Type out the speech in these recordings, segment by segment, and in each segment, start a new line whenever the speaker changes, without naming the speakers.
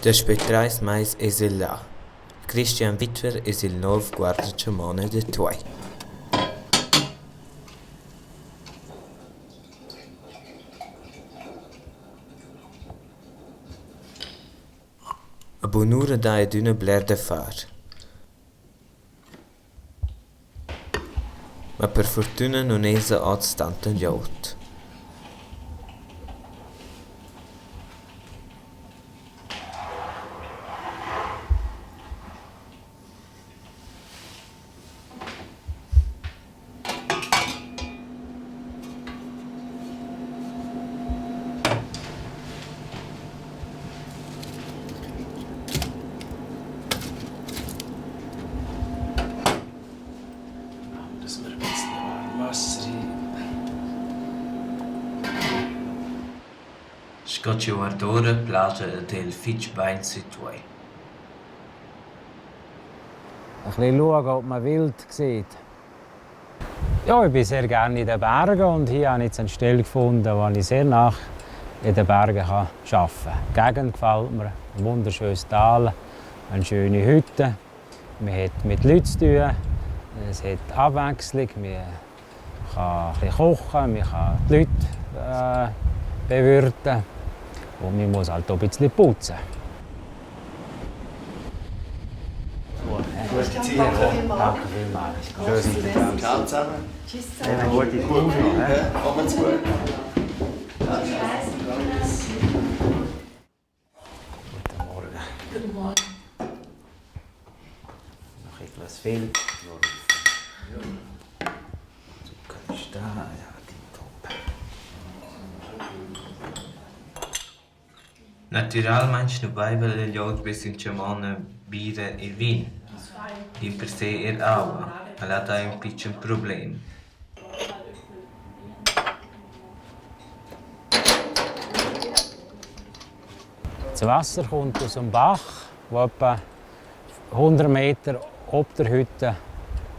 Despetrais mais es il là. Christian Witwer es il nov guardaciamone de tuoi. A bonura da ed una bler da far. Ma per fortuna non esa oz tanta giaut.
Dass wir ein bisschen warm Wasser rein.
Scotche ardore plage del fitch bein si tuoi.
Ein bisschen schauen, ob man Wild sieht. Ja, ich bin sehr gerne in den Bergen und hier habe ich jetzt eine Stelle gefunden, wo ich sehr nah in den Bergen arbeiten kann. Die Gegend gefällt mir, ein wunderschönes Tal, eine schöne Hütte. Man hat mit Leuten zu tun, es hat Abwechslung, man kann ein bisschen kochen, man kann die Leute bewirten und man muss halt auch ein bisschen putzen.
Gute Zeit.
Danke vielmals. Schön.
Ciao zusammen.
Tschüss.
Eine gute Kur noch.
Kommt's gut.
Guten Morgen.
Guten Morgen.
Noch etwas fehlt. Zucker ist da. Ja, tipptopp.
Naturalmente no Bible le liot besintiamone bire e vin. In per se aua, alla da un piccolo problem.
Das Wasser kommt aus dem Bach, der etwa 100 Meter ob der Hütte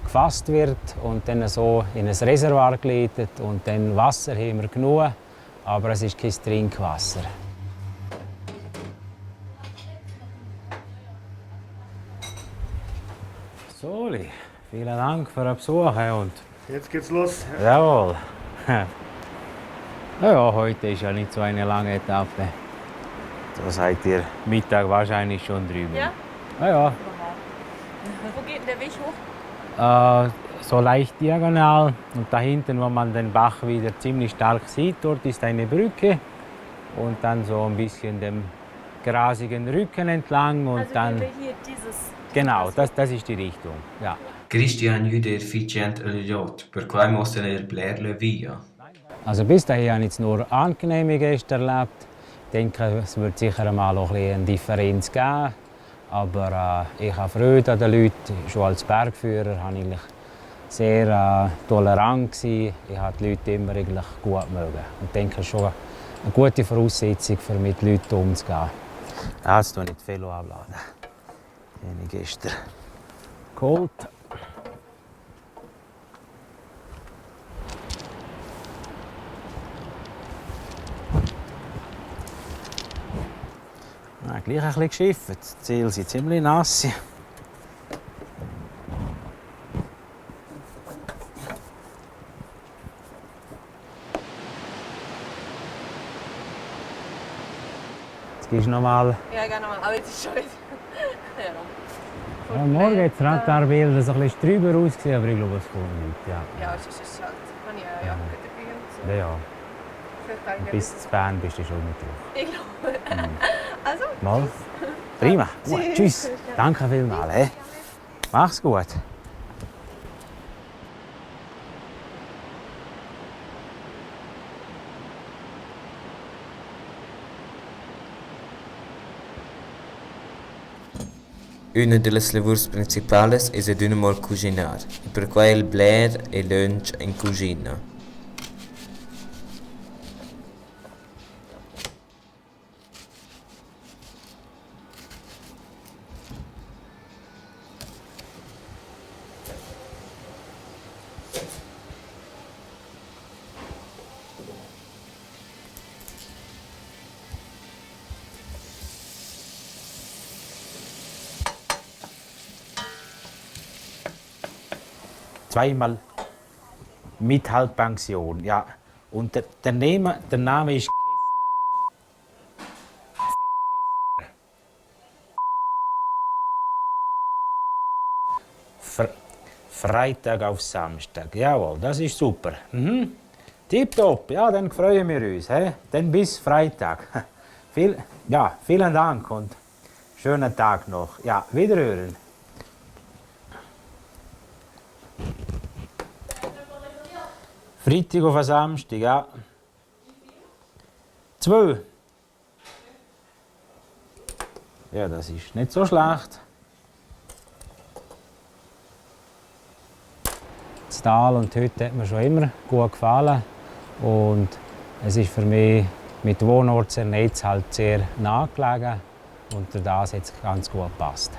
gefasst wird und dann so in ein Reservoir geleitet. Und dann Wasser haben wir genug, aber es ist kein Trinkwasser. Soli, vielen Dank für den Besuch. Und
Jetzt geht's los.
jawohl. Ja, heute ist ja nicht so eine lange Etappe. Da seid ihr Mittag wahrscheinlich schon drüben.
Ja?
Ja,
Wo geht denn der Weg hoch?
so leicht diagonal. Und da hinten, wo man den Bach wieder ziemlich stark sieht, dort ist eine Brücke. Und dann so ein bisschen dem grasigen Rücken entlang. Und
Also
dann,
gehen wir hier dieses...
genau, das ist die Richtung. Ja.
Christian jude efficient le liot, per quai mossen er bler le via.
Also bis dahin habe ich jetzt nur angenehme Gäste erlebt. Ich denke, es wird sicher mal auch ein bisschen eine Differenz geben. Aber ich habe Freude an den Leuten. Schon als Bergführer war ich sehr tolerant. Ich habe die Leute immer eigentlich gut mögen. Und denke, es ist schon eine gute Voraussetzung, um mit Leuten umzugehen. Ja, jetzt nicht viel abladen. Die habe ich gestern geholt. Ja, gleich ein bisschen geschifft. Die Ziele sind ziemlich nass. Jetzt gehst du noch mal.
Ja, ich gehe nochmal. Aber jetzt ist schon wieder... ja.
Ja, morgen hat das Radarbild so ein bisschen drüber ausgesehen, aber ich glaube, es kommt nicht. Ja.
Ja, es ist halt... Habe ich eine Jacke dabei und so.
Ja, ja.
Vielleicht eigentlich
Bis zu Bern bist du schon mit drauf.
Ich glaube. Also,
Mal. Prima. Gut. Tschüss. Danke vielmals. He. Mach's gut.
Una delle lavors principales es ad una mol cucinar, e per quai il bler e lunch in cucina.
zweimal mit Halbpension. Ja. Und der Name ist Freitag auf Samstag. Jawohl, das ist super. Mhm. Tipptopp, ja, dann freuen wir uns. He? Dann bis Freitag. Vielen Dank und schönen Tag noch. Ja, wiederhören. Freitag auf Samstag, ja. 2. Ja, das ist nicht so schlecht. Das Tal und die Hütte hat mir schon immer gut gefallen. Und es ist für mich mit Wohnortsernetz halt sehr nahegelegen. Und durch das hat es ganz gut gepasst.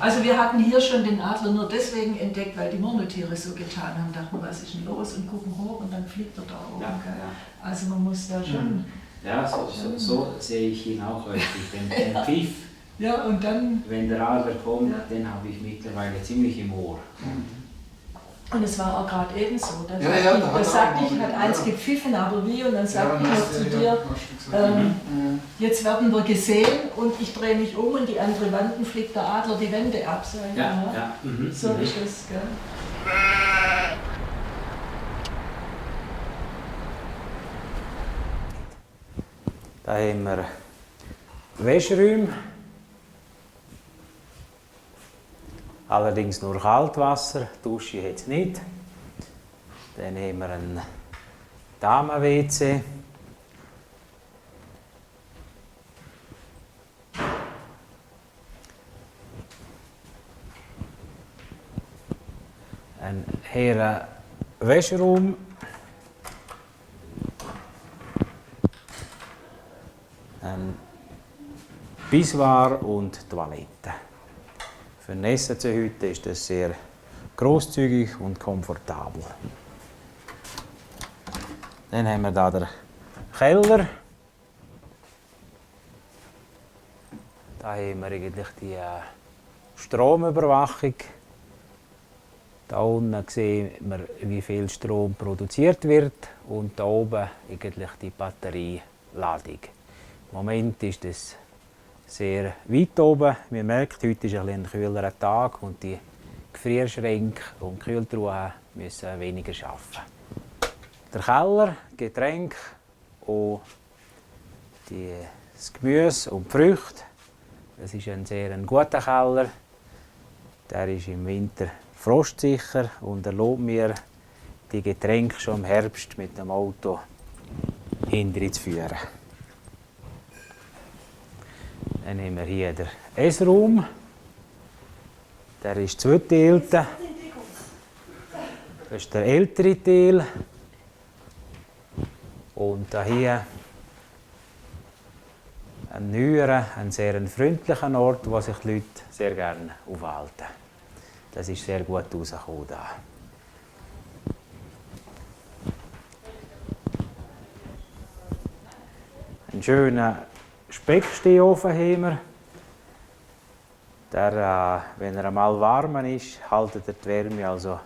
Also wir hatten hier schon den Adler nur deswegen entdeckt, weil die Murmeltiere so getan haben. Dachten, was ist denn los? Und gucken hoch und dann fliegt er da oben.
Ja.
Also man muss da schon...
Ja, so sehe ich ihn auch häufig. Den Pfiff,
Ja, und dann...
wenn der Adler kommt, den habe ich mittlerweile ziemlich im Ohr.
Und es war auch gerade ebenso. Da
da
sagte ich, hat eins gepfiffen, aber wie? Und dann sagte ich noch zu dir, jetzt werden wir gesehen und ich drehe mich um und die andere Wand fliegt der Adler die Wände ab. So, so ist es, gell?
Da haben wir Wäscheräume. Allerdings nur Kaltwasser, Dusche hat es nicht. Dann haben wir ein Damen-WC. Ein Herren Wäscheraum. Ein Pissoir und Toilette. Für eine SAC-Hütte ist das sehr großzügig und komfortabel. Dann haben wir hier den Keller. Da haben wir eigentlich die Stromüberwachung. Da unten sehen wir, wie viel Strom produziert wird und da oben eigentlich die Batterieladung. Im Moment ist es sehr weit oben. Man merkt, heute ist ein kühlerer Tag und die Gefrierschränke und Kühltruhen müssen weniger arbeiten. Der Keller, Getränke und das Gemüse und die Früchte. Das ist ein sehr guter Keller. Der ist im Winter frostsicher und erlaubt mir, die Getränke schon im Herbst mit dem Auto hinterher zu führen. Dann haben wir hier den Essraum. Der ist zweiteilt. Das ist der ältere Teil. Und hier ein neuerer, ein sehr freundlicher Ort, wo sich die Leute sehr gerne aufhalten. Das ist sehr gut rausgekommen da. Einen schönen Speckstehofen haben wir. Der, wenn er einmal warm ist, haltet er die Wärme also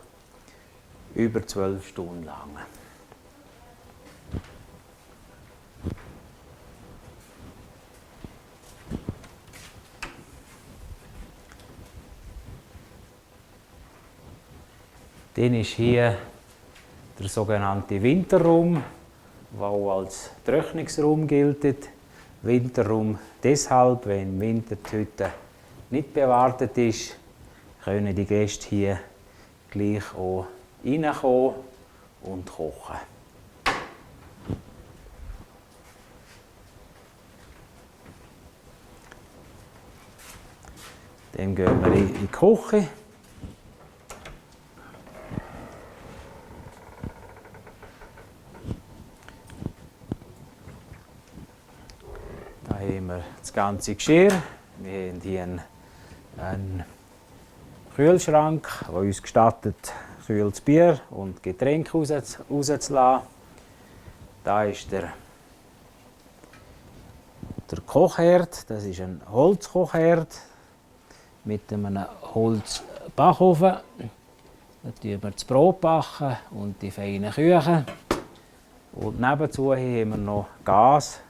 über 12 Stunden lang. Dann ist hier der sogenannte Winterraum, der auch als Trocknungsraum gilt. Winterraum deshalb, wenn im Winter die Hütte nicht bewartet ist, können die Gäste hier gleich auch reinkommen und kochen. Dann gehen wir in die Küche. Da haben wir das ganze Geschirr. Wir haben hier einen Kühlschrank, der uns gestattet, kühles Bier und Getränke rauszulassen. Da ist der Kochherd. Das ist ein Holzkochherd mit einem Holzbackofen. Da tun wir das Brot backen und die feinen Küchen. Und nebenzu haben wir noch Gas.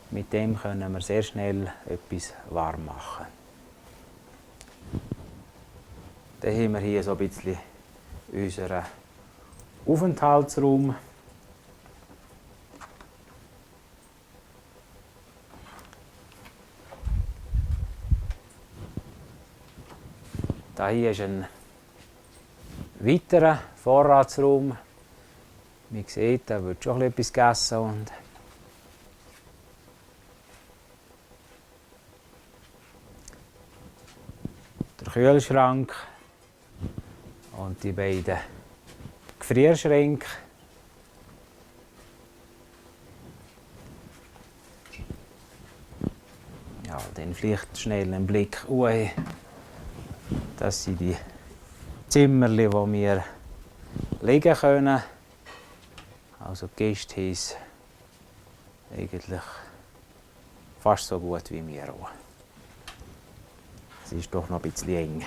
Mit dem können wir sehr schnell etwas warm machen. Dann haben wir hier so ein bisschen unseren Aufenthaltsraum. Da hier ist ein weiterer Vorratsraum. Wie ihr seht, da wird schon etwas gegessen. Und der Kühlschrank und die beiden Gefrierschränke. Ja, dann vielleicht schnell einen Blick. Das sind die Zimmer, wo wir liegen können. Also die Gäste haben es eigentlich fast so gut wie wir auch. Es ist doch noch ein bisschen eng.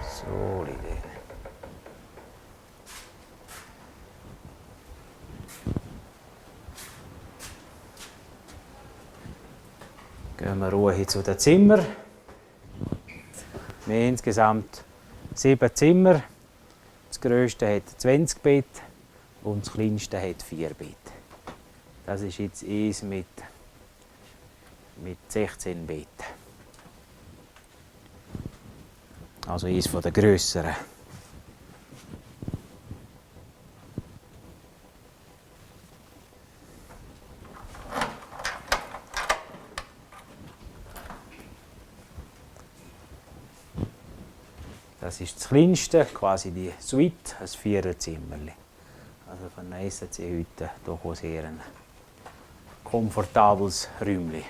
So, Liebe. Gehen wir ruhig zu den Zimmern. Wir haben insgesamt 7 Zimmer. Das grösste hat 20 Bett und das kleinste hat 4 Bett. Das ist jetzt eins mit 16 Betten. Also eins von den grösseren. Das ist das kleinste, quasi die Suite, ein 4er-Zimmerli. Also von einer SAC heute doch sehr ein komfortables Räumchen.